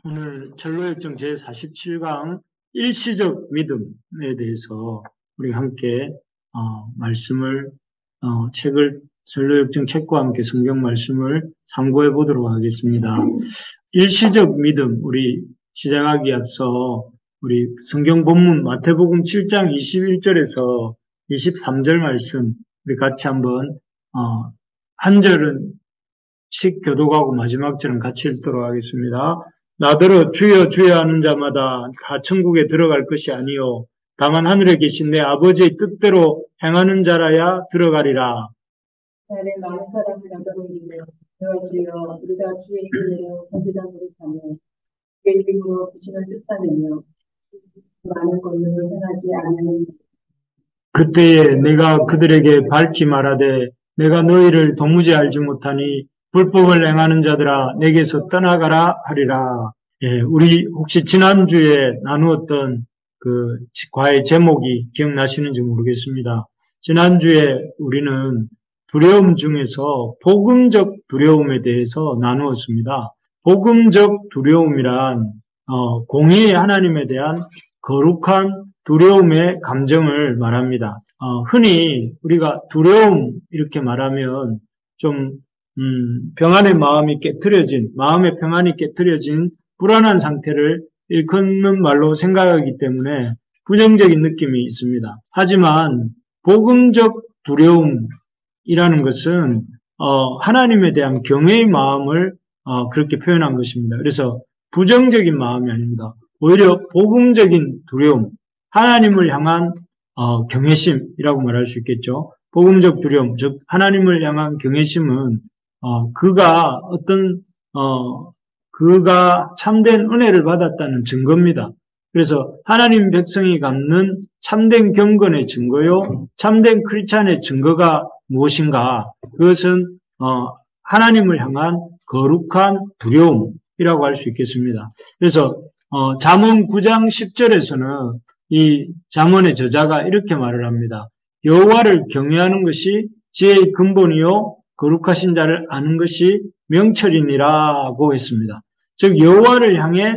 오늘 전로역정 제47강 일시적 믿음에 대해서 우리 함께 말씀을 책을 전로역정 책과 함께 성경 말씀을 참고해 보도록 하겠습니다. 일시적 믿음 우리 시작하기 앞서 우리 성경 본문 마태복음 7장 21절에서 23절 말씀 우리 같이 한번 한 절은 씩 교독하고 마지막 절은 같이 읽도록 하겠습니다. 나더러 주여 주여 하는 자마다 다 천국에 들어갈 것이 아니요 다만 하늘에 계신 내 아버지의 뜻대로 행하는 자라야 들어가리라. 나를 많은 사람을 나더러 이르되 주여 주여 우리가 주의 이름으로 선지자 노릇하며 주의 이름으로 귀신을 쫓아내며 많은 권능을 행하지 않으니 그때에 내가 그들에게 밝히 말하되 내가 너희를 도무지 알지 못하니 불법을 행하는 자들아 내게서 떠나가라 하리라. 우리 혹시 지난주에 나누었던 그 과의 제목이 기억나시는지 모르겠습니다. 지난주에 우리는 두려움 중에서 복음적 두려움에 대해서 나누었습니다. 복음적 두려움이란 공의의 하나님에 대한 거룩한 두려움의 감정을 말합니다. 흔히 우리가 두려움 이렇게 말하면 좀 평안의 마음이 깨트려진, 마음의 평안이 깨트려진 불안한 상태를 일컫는 말로 생각하기 때문에 부정적인 느낌이 있습니다. 하지만 복음적 두려움이라는 것은 하나님에 대한 경외의 마음을 그렇게 표현한 것입니다. 그래서 부정적인 마음이 아닙니다. 오히려 복음적인 두려움, 하나님을 향한 경외심이라고 말할 수 있겠죠. 복음적 두려움, 즉 하나님을 향한 경외심은 그가 참된 은혜를 받았다는 증거입니다. 그래서 하나님 백성이 갖는 참된 경건의 증거요, 참된 크리스찬의 증거가 무엇인가? 그것은 하나님을 향한 거룩한 두려움이라고 할 수 있겠습니다. 그래서 잠언 9장 10절에서는 이 잠언의 저자가 이렇게 말을 합니다. 여호와를 경외하는 것이 지혜의 근본이요 거룩하신 자를 아는 것이 명철이니라고 했습니다. 즉 여호와를 향해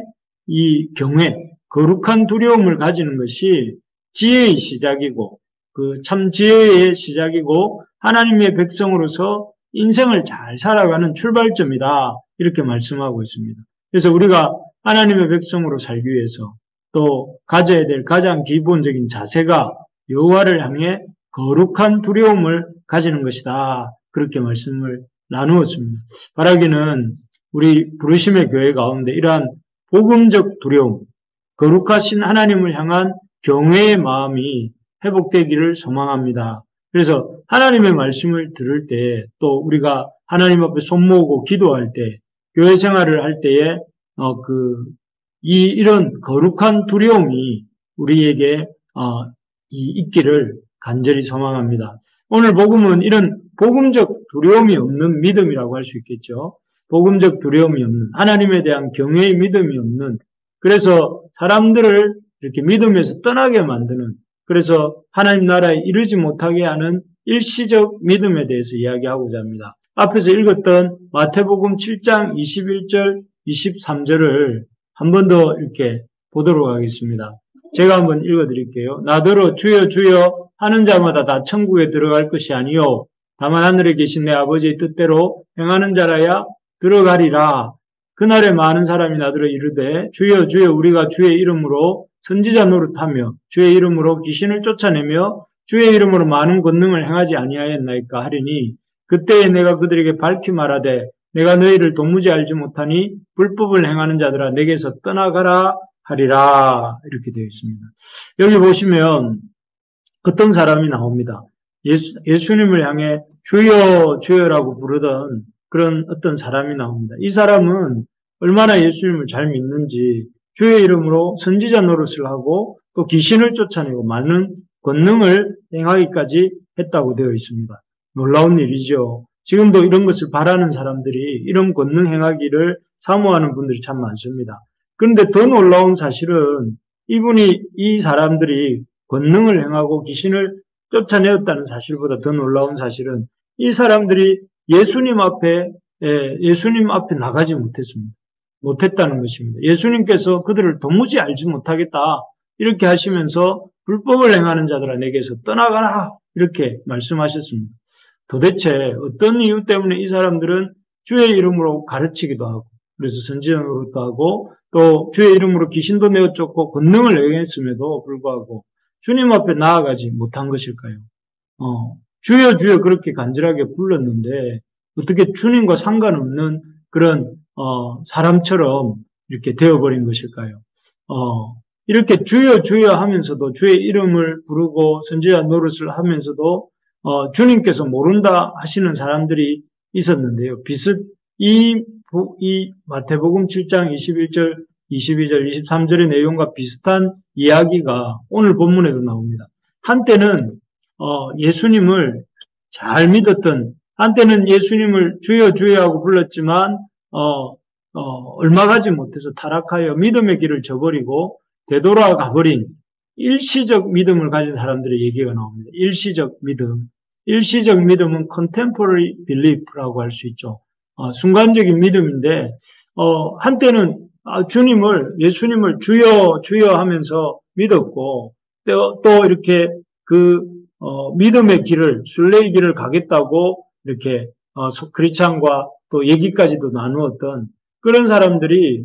이 경외, 거룩한 두려움을 가지는 것이 지혜의 시작이고 그 참 지혜의 시작이고 하나님의 백성으로서 인생을 잘 살아가는 출발점이다. 이렇게 말씀하고 있습니다. 그래서 우리가 하나님의 백성으로 살기 위해서 또 가져야 될 가장 기본적인 자세가 여호와를 향해 거룩한 두려움을 가지는 것이다. 그렇게 말씀을 나누었습니다. 바라기는 우리 부르심의 교회 가운데 이러한 복음적 두려움, 거룩하신 하나님을 향한 경외의 마음이 회복되기를 소망합니다. 그래서 하나님의 말씀을 들을 때 또 우리가 하나님 앞에 손 모으고 기도할 때 교회 생활을 할 때에 이런 거룩한 두려움이 우리에게 있기를 간절히 소망합니다. 오늘 복음은 이런 복음적 두려움이 없는 믿음이라고 할 수 있겠죠. 복음적 두려움이 없는, 하나님에 대한 경외의 믿음이 없는, 그래서 사람들을 이렇게 믿음에서 떠나게 만드는, 그래서 하나님 나라에 이르지 못하게 하는 일시적 믿음에 대해서 이야기하고자 합니다. 앞에서 읽었던 마태복음 7장 21절, 23절을 한 번 더 이렇게 보도록 하겠습니다. 제가 한번 읽어드릴게요. 나더러 주여 주여 하는 자마다 다 천국에 들어갈 것이 아니요 다만 하늘에 계신 내 아버지의 뜻대로 행하는 자라야 들어가리라. 그날에 많은 사람이 나더러 이르되 주여 주여 우리가 주의 이름으로 선지자 노릇하며 주의 이름으로 귀신을 쫓아내며 주의 이름으로 많은 권능을 행하지 아니하였나이까 하리니 그때에 내가 그들에게 밝히 말하되 내가 너희를 도무지 알지 못하니 불법을 행하는 자들아 내게서 떠나가라 하리라. 이렇게 되어 있습니다. 여기 보시면 어떤 사람이 나옵니다. 예수님을 향해 주여 주여라고 부르던 그런 어떤 사람이 나옵니다. 이 사람은 얼마나 예수님을 잘 믿는지 주의 이름으로 선지자 노릇을 하고 또 귀신을 쫓아내고 많은 권능을 행하기까지 했다고 되어 있습니다. 놀라운 일이죠. 지금도 이런 것을 바라는 사람들이 이런 권능 행하기를 사모하는 분들이 참 많습니다. 그런데 더 놀라운 사실은 이 사람들이 권능을 행하고 귀신을 쫓아내었다는 사실보다 더 놀라운 사실은 이 사람들이 예수님 앞에 나가지 못했습니다. 못했다는 것입니다. 예수님께서 그들을 도무지 알지 못하겠다 이렇게 하시면서 불법을 행하는 자들아 내게서 떠나가라 이렇게 말씀하셨습니다. 도대체 어떤 이유 때문에 이 사람들은 주의 이름으로 가르치기도 하고 그래서 선지자 노릇도 하고 또 주의 이름으로 귀신도 내어 쫓고 권능을 행했음에도 불구하고 주님 앞에 나아가지 못한 것일까요? 주여 주여 그렇게 간절하게 불렀는데 어떻게 주님과 상관없는 그런 사람처럼 이렇게 되어버린 것일까요? 이렇게 주여 주여 하면서도 주의 이름을 부르고 선지자 노릇을 하면서도 주님께서 모른다 하시는 사람들이 있었는데요. 이 마태복음 7장 21절, 22절, 23절의 내용과 비슷한 이야기가 오늘 본문에도 나옵니다. 한때는 예수님을 잘 믿었던, 한때는 예수님을 주여 주여 하고 불렀지만 얼마 가지 못해서 타락하여 믿음의 길을 저버리고 되돌아가 버린 일시적 믿음을 가진 사람들의 얘기가 나옵니다. 일시적 믿음. 일시적 믿음은 contemporary belief라고 할 수 있죠. 순간적인 믿음인데 한때는 예수님을 주여 주여 하면서 믿었고 또 이렇게 믿음의 길을 순례의 길을 가겠다고 이렇게 크리스찬과 또 얘기까지도 나누었던 그런 사람들이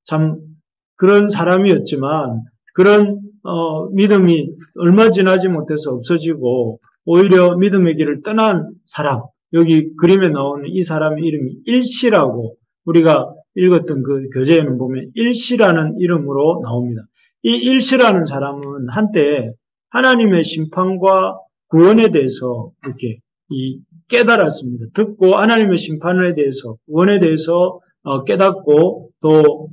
참 그런 사람이었지만 그런 믿음이 얼마 지나지 못해서 없어지고 오히려 믿음의 길을 떠난 사람, 여기 그림에 나오는 이 사람의 이름이 일시라고 우리가 읽었던 그 교재에는 보면 일시라는 이름으로 나옵니다. 이 일시라는 사람은 한때 하나님의 심판과 구원에 대해서 이렇게 깨달았습니다. 듣고 하나님의 심판에 대해서 구원에 대해서 깨닫고 또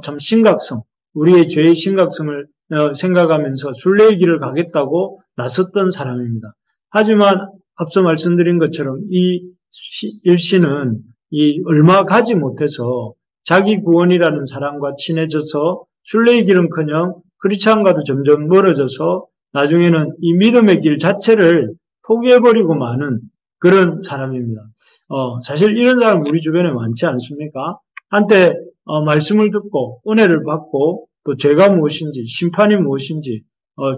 참 심각성, 우리의 죄의 심각성을 생각하면서 순례의 길을 가겠다고 나섰던 사람입니다. 하지만 앞서 말씀드린 것처럼 이 일시는 얼마 가지 못해서 자기 구원이라는 사람과 친해져서 순례의 길은커녕 크리스찬과도 점점 멀어져서 나중에는 이 믿음의 길 자체를 포기해버리고 마는 그런 사람입니다. 사실 이런 사람 우리 주변에 많지 않습니까? 한때 말씀을 듣고 은혜를 받고 또 죄가 무엇인지 심판이 무엇인지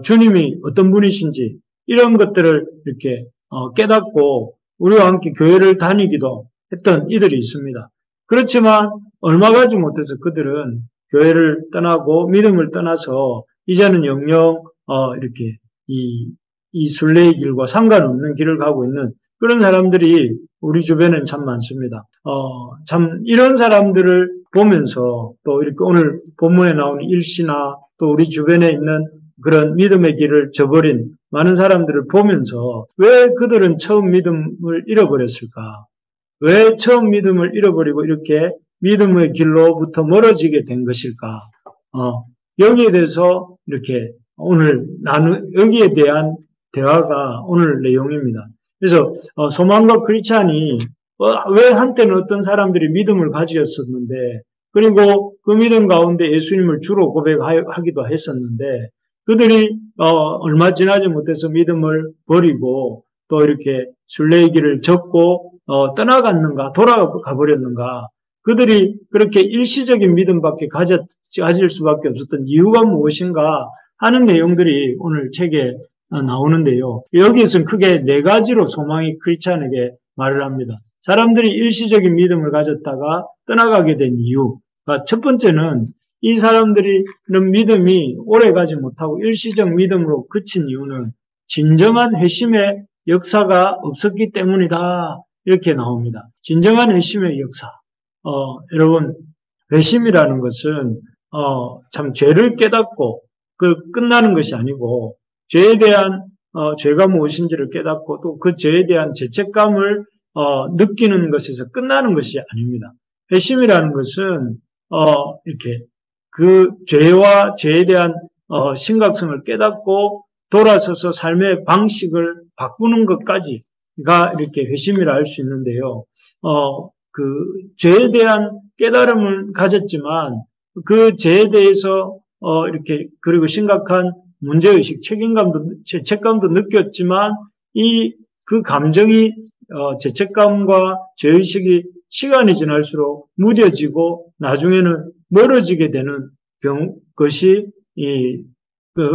주님이 어떤 분이신지 이런 것들을 이렇게 깨닫고 우리와 함께 교회를 다니기도 했던 이들이 있습니다. 그렇지만 얼마 가지 못해서 그들은 교회를 떠나고 믿음을 떠나서 이제는 영영 이렇게 이 순례의 길과 상관없는 길을 가고 있는 그런 사람들이 우리 주변엔 참 많습니다. 참 이런 사람들을 보면서 또 이렇게 오늘 본문에 나오는 일시나 또 우리 주변에 있는 그런 믿음의 길을 저버린 많은 사람들을 보면서 왜 그들은 처음 믿음을 잃어버렸을까? 왜 처음 믿음을 잃어버리고 이렇게 믿음의 길로부터 멀어지게 된 것일까? 여기에 대해서 이렇게 여기에 대한 대화가 오늘 내용입니다. 그래서 소망과 크리스찬이 왜 한때는 어떤 사람들이 믿음을 가지었었는데 그리고 그 믿음 가운데 예수님을 주로 고백하기도 했었는데 그들이 얼마 지나지 못해서 믿음을 버리고 또 이렇게 순례의 길을 젓고 떠나갔는가 돌아가 버렸는가 그들이 그렇게 일시적인 믿음밖에 가질 수밖에 없었던 이유가 무엇인가 하는 내용들이 오늘 책에 나오는데요. 여기에서는 크게 네 가지로 소망이 크리스찬에게 말을 합니다. 사람들이 일시적인 믿음을 가졌다가 떠나가게 된 이유가 첫 번째는 이 사람들이 믿음이 오래가지 못하고 일시적 믿음으로 그친 이유는 진정한 회심의 역사가 없었기 때문이다. 이렇게 나옵니다. 진정한 회심의 역사. 여러분, 회심이라는 것은 참 죄를 깨닫고 끝나는 것이 아니고 죄에 대한 죄가 무엇인지를 깨닫고 또 그 죄에 대한 죄책감을 느끼는 것에서 끝나는 것이 아닙니다. 회심이라는 것은 이렇게 그 죄와 죄에 대한 심각성을 깨닫고 돌아서서 삶의 방식을 바꾸는 것까지가 이렇게 회심이라 할 수 있는데요. 그 죄에 대한 깨달음을 가졌지만 그 죄에 대해서 이렇게 그리고 심각한 문제의식, 죄책감도 느꼈지만 그 감정이 죄책감과 죄의식이 시간이 지날수록 무뎌지고 나중에는 멀어지게 되는 것이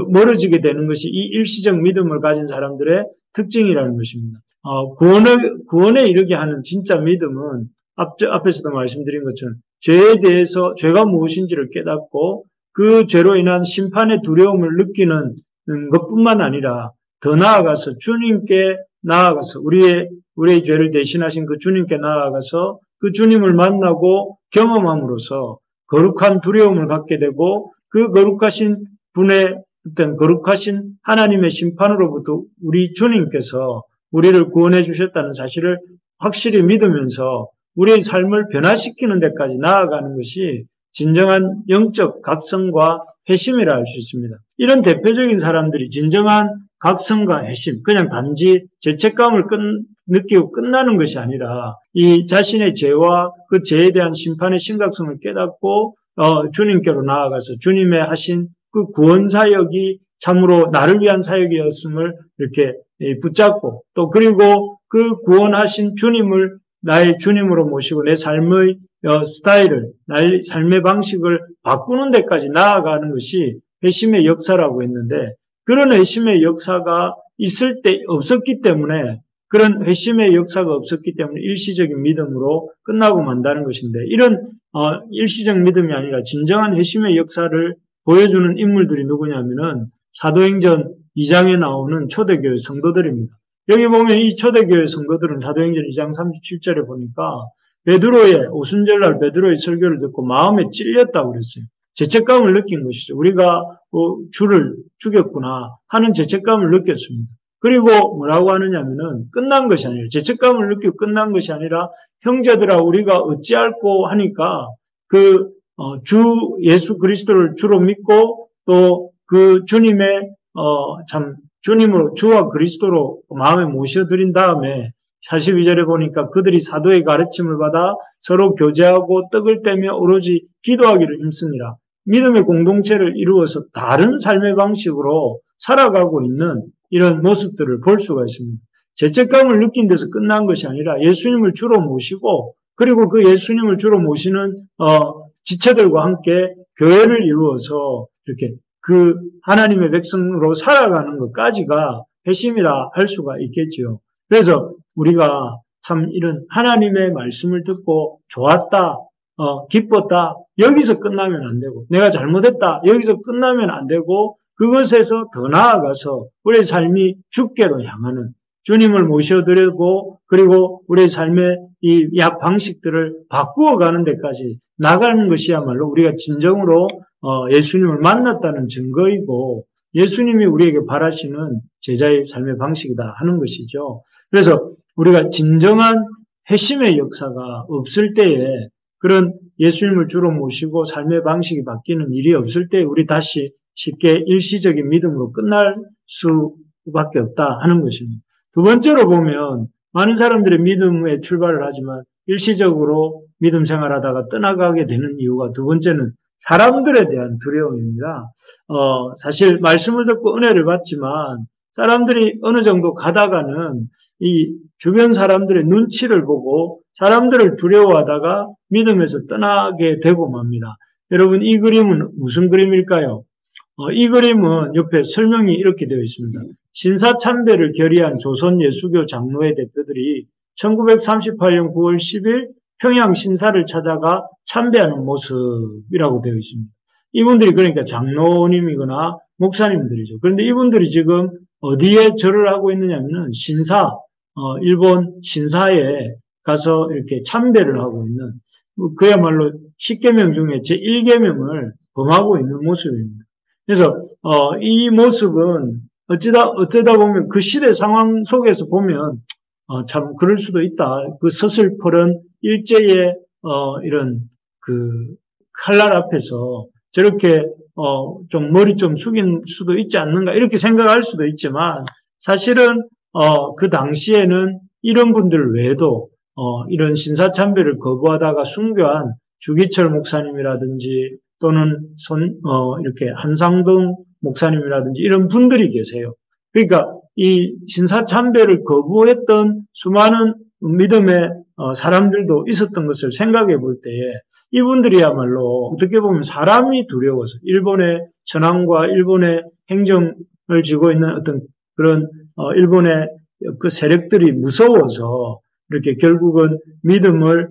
멀어지게 되는 것이 이 일시적 믿음을 가진 사람들의 특징이라는 것입니다. 구원에 이르게 하는 진짜 믿음은 앞에서도 말씀드린 것처럼 죄에 대해서 죄가 무엇인지를 깨닫고 그 죄로 인한 심판의 두려움을 느끼는 것뿐만 아니라 더 나아가서 주님께 나아가서 우리의 죄를 대신하신 그 주님께 나아가서 그 주님을 만나고 경험함으로써 거룩한 두려움을 갖게 되고 그 거룩하신 분의 어떤 거룩하신 하나님의 심판으로부터 우리 주님께서 우리를 구원해 주셨다는 사실을 확실히 믿으면서 우리의 삶을 변화시키는 데까지 나아가는 것이 진정한 영적 각성과 회심이라 할 수 있습니다. 이런 대표적인 사람들이 진정한 각성과 회심, 그냥 단지 죄책감을 느끼고 끝나는 것이 아니라 이 자신의 죄와 그 죄에 대한 심판의 심각성을 깨닫고 주님께로 나아가서 주님의 하신 그 구원 사역이 참으로 나를 위한 사역이었음을 이렇게 붙잡고 또 그리고 그 구원하신 주님을 나의 주님으로 모시고 내 삶의 스타일을, 나의 삶의 방식을 바꾸는 데까지 나아가는 것이 회심의 역사라고 했는데 그런 회심의 역사가 없었기 때문에 그런 회심의 역사가 없었기 때문에 일시적인 믿음으로 끝나고 만다는 것인데 이런 일시적 믿음이 아니라 진정한 회심의 역사를 보여주는 인물들이 누구냐면은 사도행전 2장에 나오는 초대교회 성도들입니다. 여기 보면 이 초대교회 성도들은 사도행전 2장 37절에 보니까 오순절날 베드로의 설교를 듣고 마음에 찔렸다고 그랬어요. 죄책감을 느낀 것이죠. 우리가 주를 죽였구나 하는 죄책감을 느꼈습니다. 그리고 뭐라고 하느냐면은 끝난 것이 아니라 죄책감을 느끼고 끝난 것이 아니라 형제들아 우리가 어찌할꼬 하니까 주 예수 그리스도를 주로 믿고 또 그 주님의 주님으로 주와 그리스도로 마음에 모셔드린 다음에 42절에 보니까 그들이 사도의 가르침을 받아 서로 교제하고 떡을 떼며 오로지 기도하기를 힘쓰니라. 믿음의 공동체를 이루어서 다른 삶의 방식으로 살아가고 있는 이런 모습들을 볼 수가 있습니다. 죄책감을 느낀 데서 끝난 것이 아니라 예수님을 주로 모시고 그리고 그 예수님을 주로 모시는 지체들과 함께 교회를 이루어서 이렇게 그 하나님의 백성으로 살아가는 것까지가 회심이라 할 수가 있겠지요. 그래서 우리가 참 이런 하나님의 말씀을 듣고 좋았다, 기뻤다, 여기서 끝나면 안 되고 내가 잘못했다, 여기서 끝나면 안 되고 그것에서 더 나아가서 우리의 삶이 주께로 향하는 주님을 모셔드리고 그리고 우리의 삶의 이 방식들을 바꾸어가는 데까지 나가는 것이야말로 우리가 진정으로 예수님을 만났다는 증거이고 예수님이 우리에게 바라시는 제자의 삶의 방식이다 하는 것이죠. 그래서 우리가 진정한 회심의 역사가 없을 때에 그런 예수님을 주로 모시고 삶의 방식이 바뀌는 일이 없을 때 우리 다시 쉽게 일시적인 믿음으로 끝날 수밖에 없다 하는 것입니다. 두 번째로 보면 많은 사람들이 믿음에 출발을 하지만 일시적으로 믿음 생활하다가 떠나가게 되는 이유가 두 번째는 사람들에 대한 두려움입니다. 사실 말씀을 듣고 은혜를 받지만 사람들이 어느 정도 가다가는 이 주변 사람들의 눈치를 보고 사람들을 두려워하다가 믿음에서 떠나게 되고 맙니다. 여러분 이 그림은 무슨 그림일까요? 이 그림은 옆에 설명이 이렇게 되어 있습니다. 신사참배를 결의한 조선 예수교 장로회 대표들이 1938년 9월 10일 평양 신사를 찾아가 참배하는 모습이라고 되어 있습니다. 이분들이 그러니까 장로님이거나 목사님들이죠. 그런데 이분들이 지금 어디에 절을 하고 있느냐면은 일본 신사에 가서 이렇게 참배를 하고 있는 그야말로 10계명 중에 제1계명을 범하고 있는 모습입니다. 그래서 이 모습은 어쩌다 보면 그 시대 상황 속에서 보면 참 그럴 수도 있다. 그 서슬퍼런 일제의 이런 그 칼날 앞에서 저렇게 좀 머리 좀 숙인 수도 있지 않는가 이렇게 생각할 수도 있지만 사실은 그 당시에는 이런 분들 외에도 이런 신사참배를 거부하다가 순교한 주기철 목사님이라든지 또는 이렇게 한상동 목사님이라든지 이런 분들이 계세요. 그러니까 이 신사참배를 거부했던 수많은 믿음의 사람들도 있었던 것을 생각해 볼 때에 이분들이야말로 어떻게 보면 사람이 두려워서 일본의 천황과 일본의 행정을 쥐고 있는 어떤 그런 일본의 그 세력들이 무서워서 이렇게 결국은 믿음을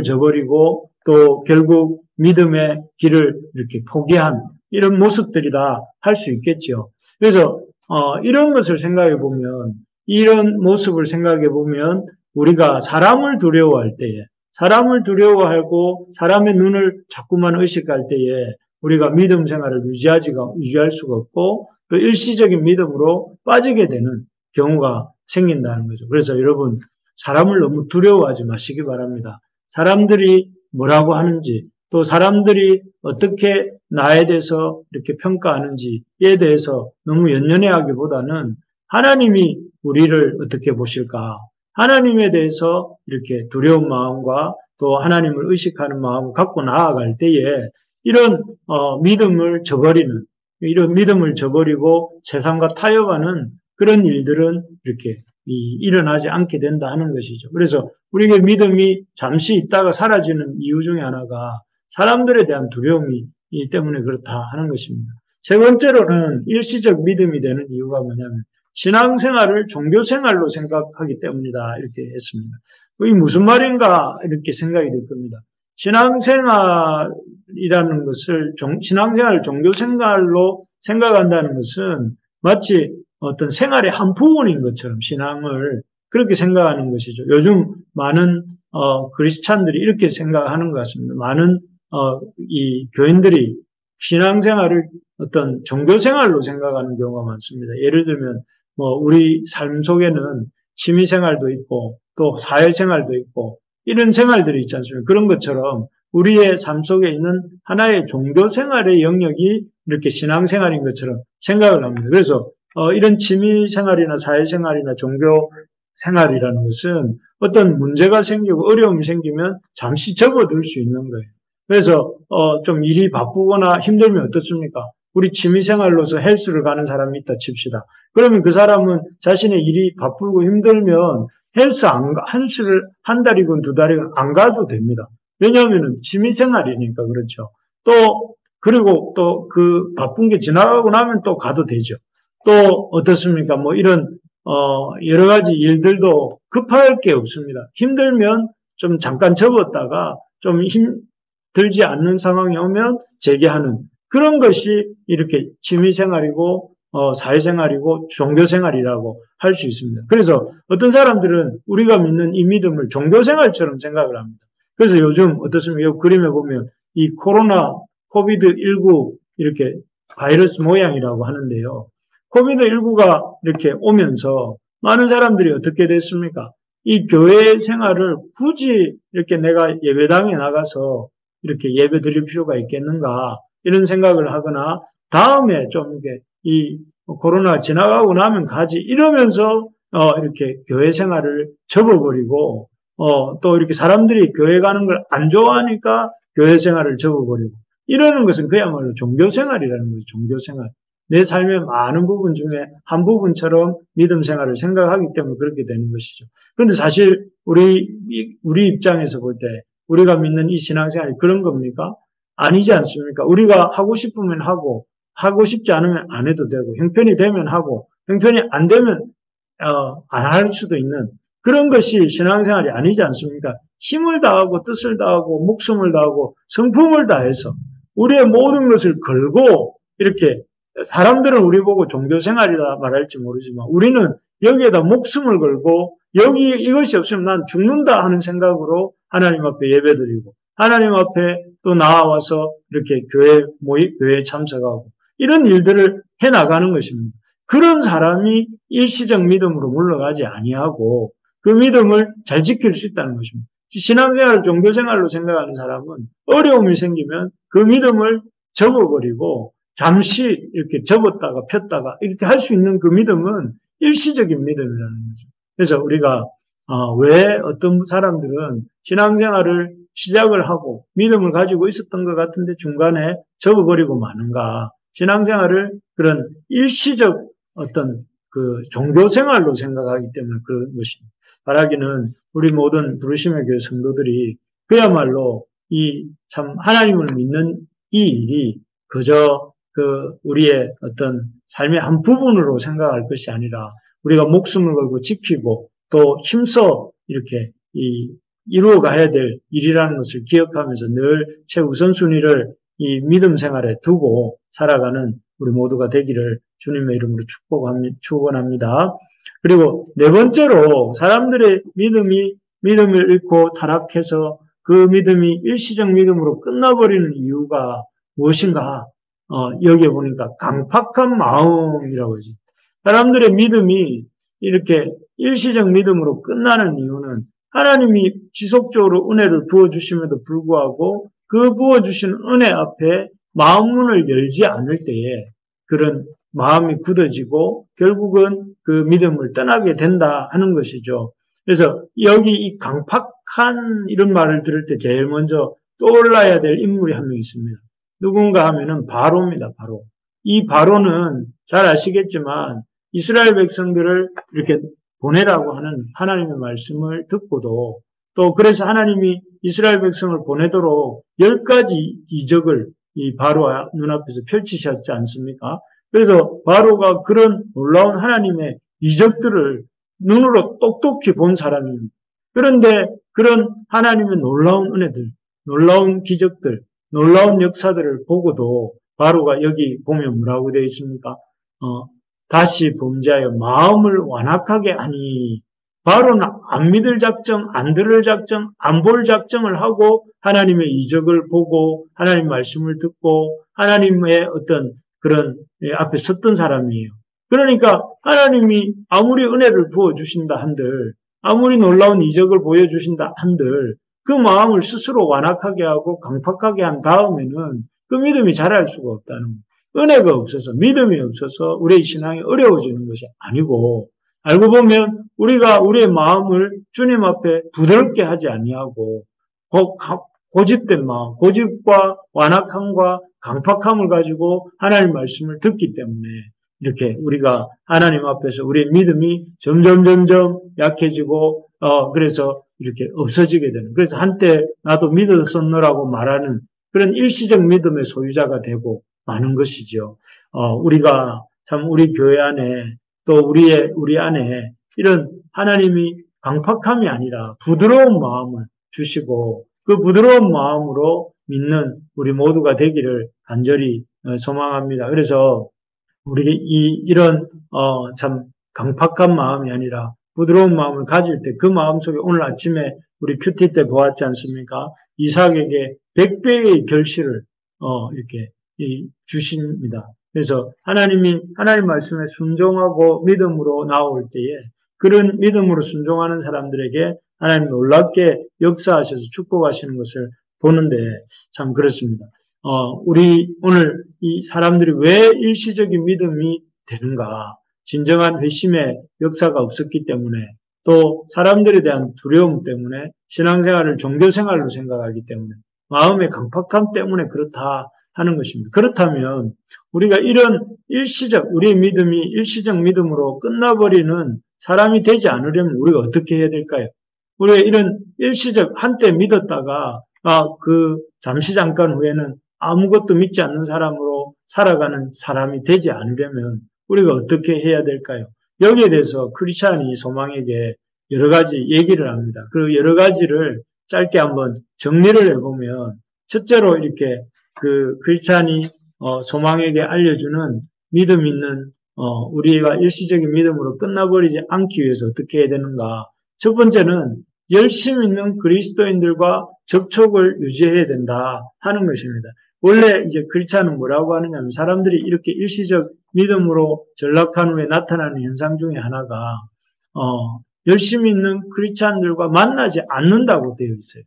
저버리고 또 결국 믿음의 길을 이렇게 포기한 이런 모습들이다 할 수 있겠죠. 그래서 이런 것을 생각해 보면 이런 모습을 생각해 보면 우리가 사람을 두려워하고 사람의 눈을 자꾸만 의식할 때에 우리가 믿음 생활을 유지할 수가 없고 또 일시적인 믿음으로 빠지게 되는 경우가 생긴다는 거죠. 그래서 여러분 사람을 너무 두려워하지 마시기 바랍니다. 사람들이 뭐라고 하는지 또 사람들이 어떻게 나에 대해서 이렇게 평가하는지에 대해서 너무 연연해하기보다는 하나님이 우리를 어떻게 보실까? 하나님에 대해서 이렇게 두려운 마음과 또 하나님을 의식하는 마음을 갖고 나아갈 때에 이런 믿음을 저버리고 세상과 타협하는 그런 일들은 이렇게 일어나지 않게 된다 하는 것이죠. 그래서 우리에게 믿음이 잠시 있다가 사라지는 이유 중에 하나가 사람들에 대한 두려움이 때문에 그렇다 하는 것입니다. 세 번째로는 일시적 믿음이 되는 이유가 뭐냐면 신앙생활을 종교생활로 생각하기 때문이다 이렇게 했습니다. 이게 무슨 말인가 이렇게 생각이 들 겁니다. 신앙생활을 종교생활로 생각한다는 것은 마치 어떤 생활의 한 부분인 것처럼 신앙을 그렇게 생각하는 것이죠. 요즘 많은 크리스찬들이 이렇게 생각하는 것 같습니다. 많은 이 교인들이 신앙생활을 어떤 종교생활로 생각하는 경우가 많습니다. 예를 들면 우리 삶 속에는 취미생활도 있고 또 사회생활도 있고 이런 생활들이 있지 않습니까? 그런 것처럼 우리의 삶 속에 있는 하나의 종교생활의 영역이 이렇게 신앙생활인 것처럼 생각을 합니다. 그래서 이런 취미생활이나 사회생활이나 종교생활이라는 것은 어떤 문제가 생기고 어려움이 생기면 잠시 접어들 수 있는 거예요. 그래서 좀 일이 바쁘거나 힘들면 어떻습니까? 우리 취미생활로서 헬스를 가는 사람이 있다 칩시다. 그러면 그 사람은 자신의 일이 바쁘고 힘들면 헬스를 한 달이건 두 달이건 안 가도 됩니다. 왜냐하면 취미생활이니까 그렇죠. 그리고 또 그 바쁜 게 지나가고 나면 또 가도 되죠. 또 어떻습니까? 이런 여러 가지 일들도 급할 게 없습니다. 힘들면 좀 잠깐 접었다가 좀 힘들지 않는 상황이 오면 재개하는 그런 것이 이렇게 취미생활이고 사회생활이고 종교생활이라고 할 수 있습니다. 그래서 어떤 사람들은 우리가 믿는 이 믿음을 종교생활처럼 생각을 합니다. 그래서 요즘 어떻습니까? 이 그림에 보면 이 코비드19 이렇게 바이러스 모양이라고 하는데요. 코비드19가 이렇게 오면서 많은 사람들이 어떻게 됐습니까? 이 교회 생활을 굳이 이렇게 내가 예배당에 나가서 이렇게 예배 드릴 필요가 있겠는가 이런 생각을 하거나 다음에 좀 이렇게 이 코로나 지나가고 나면 가지 이러면서 이렇게 교회 생활을 접어버리고 또 이렇게 사람들이 교회 가는 걸 안 좋아하니까 교회 생활을 접어버리고 이러는 것은 그야말로 종교생활이라는 거죠. 종교생활. 내 삶의 많은 부분 중에 한 부분처럼 믿음 생활을 생각하기 때문에 그렇게 되는 것이죠. 그런데 사실 우리 입장에서 볼 때 우리가 믿는 이 신앙생활이 그런 겁니까? 아니지 않습니까? 우리가 하고 싶으면 하고 싶지 않으면 안 해도 되고 형편이 되면 하고 형편이 안 되면 안 할 수도 있는 그런 것이 신앙생활이 아니지 않습니까? 힘을 다하고 뜻을 다하고 목숨을 다하고 성품을 다해서 우리의 모든 것을 걸고 이렇게 사람들은 우리 보고 종교생활이라 말할지 모르지만 우리는 여기에다 목숨을 걸고 이것이 없으면 난 죽는다 하는 생각으로 하나님 앞에 예배드리고 하나님 앞에 또 나와서 이렇게 교회에 참석하고 이런 일들을 해나가는 것입니다. 그런 사람이 일시적 믿음으로 물러가지 아니하고 그 믿음을 잘 지킬 수 있다는 것입니다. 신앙생활을 종교생활로 생각하는 사람은 어려움이 생기면 그 믿음을 접어버리고 잠시 이렇게 접었다가 폈다가 이렇게 할 수 있는 그 믿음은 일시적인 믿음이라는 거죠. 그래서 우리가 왜 어떤 사람들은 신앙생활을 시작을 하고 믿음을 가지고 있었던 것 같은데 중간에 접어버리고 마는가. 신앙생활을 그런 일시적 어떤 그 종교 생활로 생각하기 때문에 그런 것입니다. 바라기는 우리 모든 부르심의 교회 성도들이 그야말로 이 참 하나님을 믿는 이 일이 그저 그 우리의 어떤 삶의 한 부분으로 생각할 것이 아니라 우리가 목숨을 걸고 지키고 또 힘써 이렇게 이루어 가야 될 일이라는 것을 기억하면서 늘 최우선순위를 이 믿음 생활에 두고 살아가는 우리 모두가 되기를 주님의 이름으로 축원합니다. 그리고 네 번째로 사람들의 믿음을 잃고 타락해서 그 믿음이 일시적 믿음으로 끝나버리는 이유가 무엇인가? 여기에 보니까 강팍한 마음이라고 하지. 사람들의 믿음이 이렇게 일시적 믿음으로 끝나는 이유는 하나님이 지속적으로 은혜를 부어주심에도 불구하고 그 부어주신 은혜 앞에 마음문을 열지 않을 때에 그런 마음이 굳어지고 결국은 그 믿음을 떠나게 된다 하는 것이죠. 그래서 여기 이 강팍한 이런 말을 들을 때 제일 먼저 떠올라야 될 인물이 한 명 있습니다. 누군가 하면은 바로입니다. 바로. 이 바로는 잘 아시겠지만 이스라엘 백성들을 이렇게 보내라고 하는 하나님의 말씀을 듣고도 또 그래서 하나님이 이스라엘 백성을 보내도록 10가지 이적을 이 바로 눈앞에서 펼치셨지 않습니까? 그래서 바로가 그런 놀라운 하나님의 이적들을 눈으로 똑똑히 본 사람입니다. 그런데 그런 하나님의 놀라운 은혜들, 놀라운 기적들, 놀라운 역사들을 보고도 바로가 여기 보면 뭐라고 되어 있습니까? 다시 범죄하여 마음을 완악하게 하니 바로는 안 믿을 작정, 안 들을 작정, 안 볼 작정을 하고 하나님의 이적을 보고 하나님 말씀을 듣고 하나님의 어떤 그런 앞에 섰던 사람이에요. 그러니까 하나님이 아무리 은혜를 부어주신다 한들 아무리 놀라운 이적을 보여주신다 한들 그 마음을 스스로 완악하게 하고 강팍하게 한 다음에는 그 믿음이 자랄 수가 없다는 거예요. 은혜가 없어서 믿음이 없어서 우리의 신앙이 어려워지는 것이 아니고 알고 보면 우리가 우리의 마음을 주님 앞에 부드럽게 하지 아니하고 고집된 마음, 고집과 완악함과 강팍함을 가지고 하나님 말씀을 듣기 때문에 이렇게 우리가 하나님 앞에서 우리의 믿음이 점점 약해지고 그래서 이렇게 없어지게 되는. 그래서 한때 나도 믿었었노라고 말하는 그런 일시적 믿음의 소유자가 되고 마는 것이죠. 우리가 참 우리 교회 안에 또 우리 안에 이런 하나님이 강팍함이 아니라 부드러운 마음을 주시고 그 부드러운 마음으로 믿는 우리 모두가 되기를 간절히 소망합니다. 그래서 우리 이런 참 강팍한 마음이 아니라 부드러운 마음을 가질 때 그 마음 속에 오늘 아침에 우리 큐티 때 보았지 않습니까? 이삭에게 100배의 결실을 이렇게 주십니다. 그래서 하나님 말씀에 순종하고 믿음으로 나올 때에 그런 믿음으로 순종하는 사람들에게 하나님 놀랍게 역사하셔서 축복하시는 것을 보는데 참 그렇습니다. 우리 오늘 이 사람들이 왜 일시적인 믿음이 되는가? 진정한 회심의 역사가 없었기 때문에 또 사람들에 대한 두려움 때문에 신앙생활을 종교생활로 생각하기 때문에 마음의 강팍함 때문에 그렇다 하는 것입니다. 그렇다면 우리가 이런 우리의 믿음이 일시적 믿음으로 끝나버리는 사람이 되지 않으려면 우리가 어떻게 해야 될까요? 우리가 이런 일시적 한때 믿었다가 잠시 잠깐 후에는 아무것도 믿지 않는 사람으로 살아가는 사람이 되지 않으려면 우리가 어떻게 해야 될까요? 여기에 대해서 크리스찬이 소망에게 여러 가지 얘기를 합니다. 그 여러 가지를 짧게 한번 정리를 해보면 첫째로 이렇게 그 크리스찬이 소망에게 알려주는 믿음 있는 우리가 일시적인 믿음으로 끝나버리지 않기 위해서 어떻게 해야 되는가? 첫 번째는 열심 있는 그리스도인들과 접촉을 유지해야 된다 하는 것입니다. 원래 이제 크리스찬은 뭐라고 하느냐면 사람들이 이렇게 일시적 믿음으로 전락한 후에 나타나는 현상 중에 하나가 열심히 있는 크리스찬들과 만나지 않는다고 되어 있어요.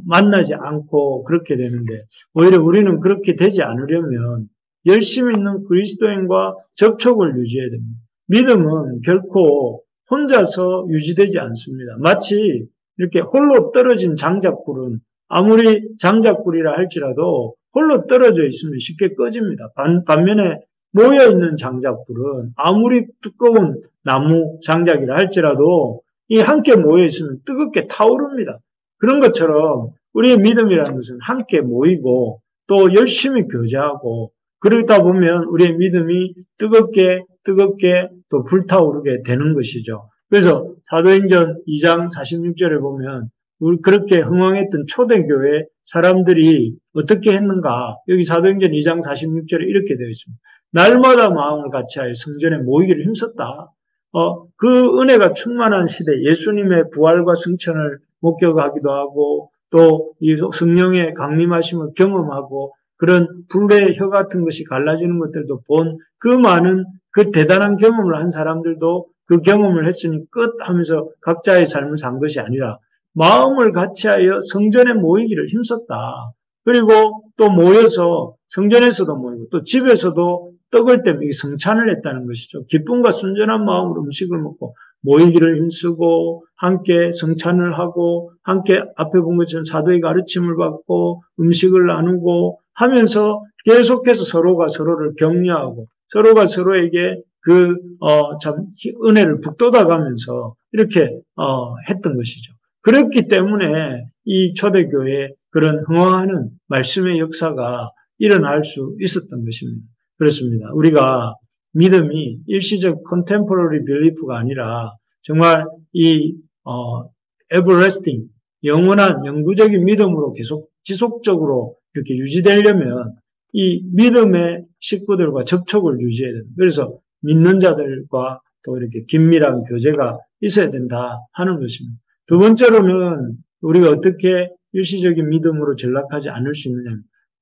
만나지 않고 그렇게 되는데 오히려 우리는 그렇게 되지 않으려면 열심히 있는 그리스도인과 접촉을 유지해야 됩니다. 믿음은 결코 혼자서 유지되지 않습니다. 마치 이렇게 홀로 떨어진 장작불은 아무리 장작불이라 할지라도 홀로 떨어져 있으면 쉽게 꺼집니다. 반면에 모여있는 장작불은 아무리 두꺼운 나무 장작이라 할지라도 이 함께 모여있으면 뜨겁게 타오릅니다. 그런 것처럼 우리의 믿음이라는 것은 함께 모이고 또 열심히 교제하고 그러다 보면 우리의 믿음이 뜨겁게 또 불타오르게 되는 것이죠. 그래서 사도행전 2장 46절에 보면 우리 그렇게 흥왕했던 초대교회 사람들이 어떻게 했는가? 여기 사도행전 2장 46절에 이렇게 되어 있습니다. 날마다 마음을 같이하여 성전에 모이기를 힘썼다. 그 은혜가 충만한 시대 예수님의 부활과 승천을 목격하기도 하고 또 이 성령의 강림하심을 경험하고 그런 불의 혀 같은 것이 갈라지는 것들도 본 그 많은 그 대단한 경험을 한 사람들도 그 경험을 했으니 끝 하면서 각자의 삶을 산 것이 아니라 마음을 같이하여 성전에 모이기를 힘썼다. 그리고 또 모여서 성전에서도 모이고 또 집에서도 떡을 떼며 성찬을 했다는 것이죠. 기쁨과 순전한 마음으로 음식을 먹고 모이기를 힘쓰고 함께 성찬을 하고 함께 앞에 본 것처럼 사도의 가르침을 받고 음식을 나누고 하면서 계속해서 서로가 서로를 격려하고 서로가 서로에게 참 은혜를 북돋아가면서 이렇게 했던 것이죠. 그렇기 때문에 이 초대교회에 그런 흥황하는 말씀의 역사가 일어날 수 있었던 것입니다. 그렇습니다. 우리가 믿음이 일시적 contemporary belief가 아니라 정말 이 everlasting 영원한 영구적인 믿음으로 계속 지속적으로 이렇게 유지되려면 이 믿음의 식구들과 접촉을 유지해야 된다. 그래서 믿는 자들과 또 이렇게 긴밀한 교제가 있어야 된다 하는 것입니다. 두 번째로는 우리가 어떻게 일시적인 믿음으로 전락하지 않을 수 있느냐.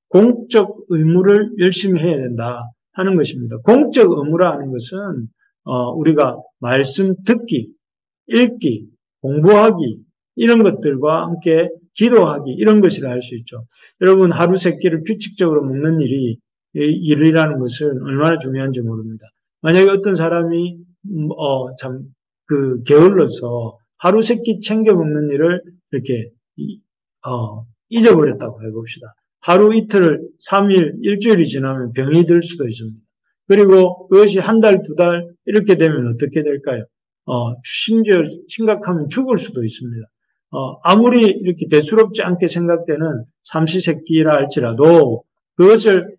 공적 의무를 열심히 해야 된다 하는 것입니다. 공적 의무라는 것은 우리가 말씀 듣기, 읽기, 공부하기 이런 것들과 함께 기도하기 이런 것이라 할 수 있죠. 여러분 하루 세 끼를 규칙적으로 먹는 일이라는 것은 얼마나 중요한지 모릅니다. 만약에 어떤 사람이 게을러서 하루 세 끼 챙겨 먹는 일을 이렇게 잊어버렸다고 해봅시다. 하루 이틀, 3일, 일주일이 지나면 병이 들 수도 있습니다. 그리고 그것이 한 달, 두 달 이렇게 되면 어떻게 될까요? 심지어 심각하면 죽을 수도 있습니다. 아무리 이렇게 대수롭지 않게 생각되는 삼시세끼라 할지라도 그것을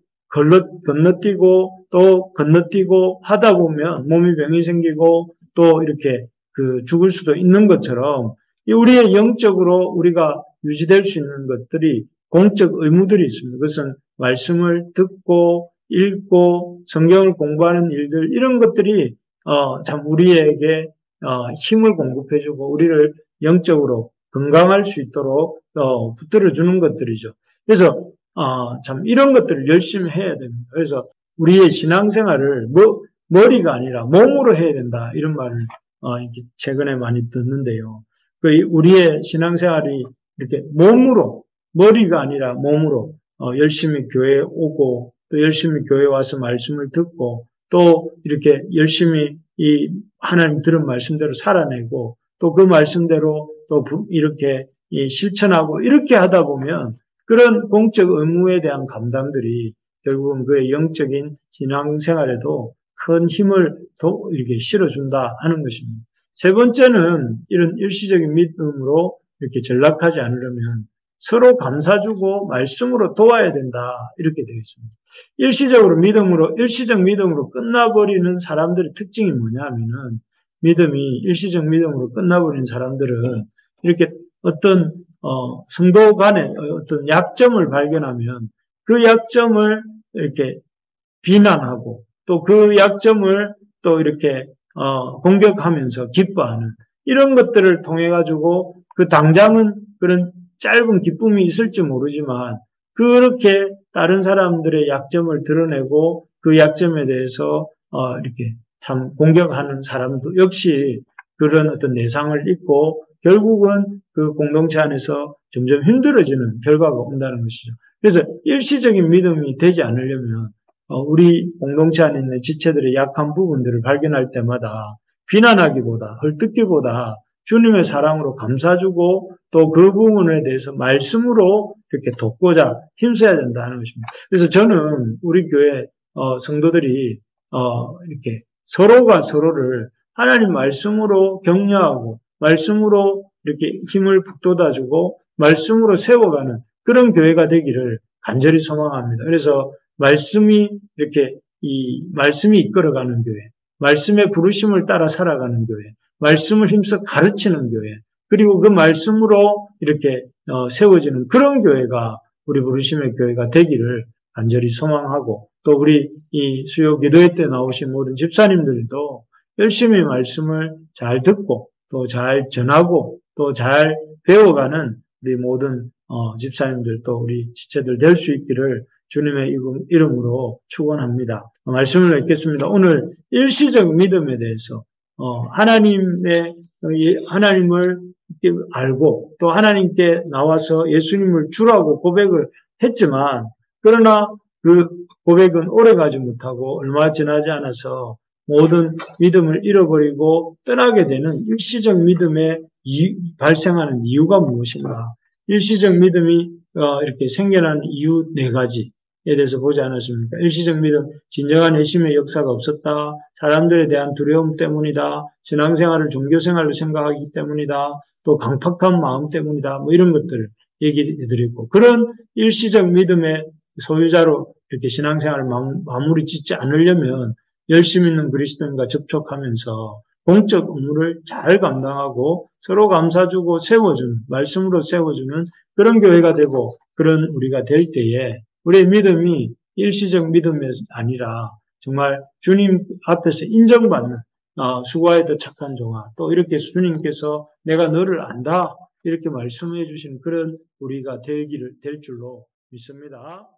건너뛰고 또 건너뛰고 하다 보면 몸이 병이 생기고 또 이렇게 죽을 수도 있는 것처럼 우리의 영적으로 우리가 유지될 수 있는 것들이 공적 의무들이 있습니다. 그것은 말씀을 듣고 읽고 성경을 공부하는 일들 이런 것들이 참 우리에게 힘을 공급해주고 우리를 영적으로 건강할 수 있도록 붙들어주는 것들이죠. 그래서 참 이런 것들을 열심히 해야 됩니다. 그래서 우리의 신앙생활을 머리가 아니라 몸으로 해야 된다 이런 말을 최근에 많이 듣는데요. 우리의 신앙생활이 이렇게 몸으로 머리가 아니라 몸으로 열심히 교회에 오고 또 열심히 교회에 와서 말씀을 듣고 또 이렇게 열심히 이 하나님 들은 말씀대로 살아내고 또 그 말씀대로 또 이렇게 실천하고 이렇게 하다 보면 그런 공적 의무에 대한 감당들이 결국은 그의 영적인 신앙생활에도 큰 힘을 이렇게 실어준다 하는 것입니다. 세 번째는 이런 일시적인 믿음으로 이렇게 전락하지 않으려면 서로 감사주고 말씀으로 도와야 된다 이렇게 되어 있습니다. 일시적 믿음으로 끝나버리는 사람들의 특징이 뭐냐면은 일시적 믿음으로 끝나버리는 사람들은 이렇게 어떤 성도 간의 어떤 약점을 발견하면 그 약점을 이렇게 비난하고 또 그 약점을 또 이렇게 공격하면서 기뻐하는 이런 것들을 통해 가지고 그 당장은 그런 짧은 기쁨이 있을지 모르지만 그렇게 다른 사람들의 약점을 드러내고 그 약점에 대해서 이렇게 참 공격하는 사람도 역시 그런 어떤 내상을 입고 결국은 그 공동체 안에서 점점 힘들어지는 결과가 온다는 것이죠. 그래서 일시적인 믿음이 되지 않으려면 우리 공동체 안에 있는 지체들의 약한 부분들을 발견할 때마다 비난하기보다 헐뜯기보다 주님의 사랑으로 감싸주고 또 그 부분에 대해서 말씀으로 이렇게 돕고자 힘써야 된다 하는 것입니다. 그래서 저는 우리 교회 성도들이 이렇게 서로가 서로를 하나님 말씀으로 격려하고 말씀으로 이렇게 힘을 북돋아주고 말씀으로 세워가는 그런 교회가 되기를 간절히 소망합니다. 그래서 말씀이 이렇게 이 말씀이 이끌어가는 교회, 말씀의 부르심을 따라 살아가는 교회, 말씀을 힘써 가르치는 교회, 그리고 그 말씀으로 이렇게 세워지는 그런 교회가 우리 부르심의 교회가 되기를 간절히 소망하고 또 우리 이 수요 기도회 때 나오신 모든 집사님들도 열심히 말씀을 잘 듣고 또 잘 전하고 또 잘 배워가는 우리 모든 집사님들 또 우리 지체들 될 수 있기를 주님의 이름으로 축원합니다. 말씀을 읽겠습니다. 오늘 일시적 믿음에 대해서 하나님을 알고 또 하나님께 나와서 예수님을 주라고 고백을 했지만 그러나 그 고백은 오래가지 못하고 얼마 지나지 않아서 모든 믿음을 잃어버리고 떠나게 되는 일시적 믿음에 발생하는 이유가 무엇인가? 일시적 믿음이 이렇게 생겨나는 이유 4가지에 대해서 보지 않았습니까? 일시적 믿음, 진정한 회심의 역사가 없었다. 사람들에 대한 두려움 때문이다. 신앙생활을 종교생활로 생각하기 때문이다. 또 강팍한 마음 때문이다. 뭐 이런 것들을 얘기해드리고 그런 일시적 믿음의 소유자로 이렇게 신앙생활을 마무리 짓지 않으려면 열심 있는 그리스도인과 접촉하면서 공적 업무를 잘 감당하고 서로 감사주고 세워주는 말씀으로 세워주는 그런 교회가 되고 그런 우리가 될 때에 우리의 믿음이 일시적 믿음이 아니라 정말 주님 앞에서 인정받는 수고하여도 착한 종아 또 이렇게 주님께서 내가 너를 안다 이렇게 말씀해 주시는 그런 우리가 될 줄로 믿습니다.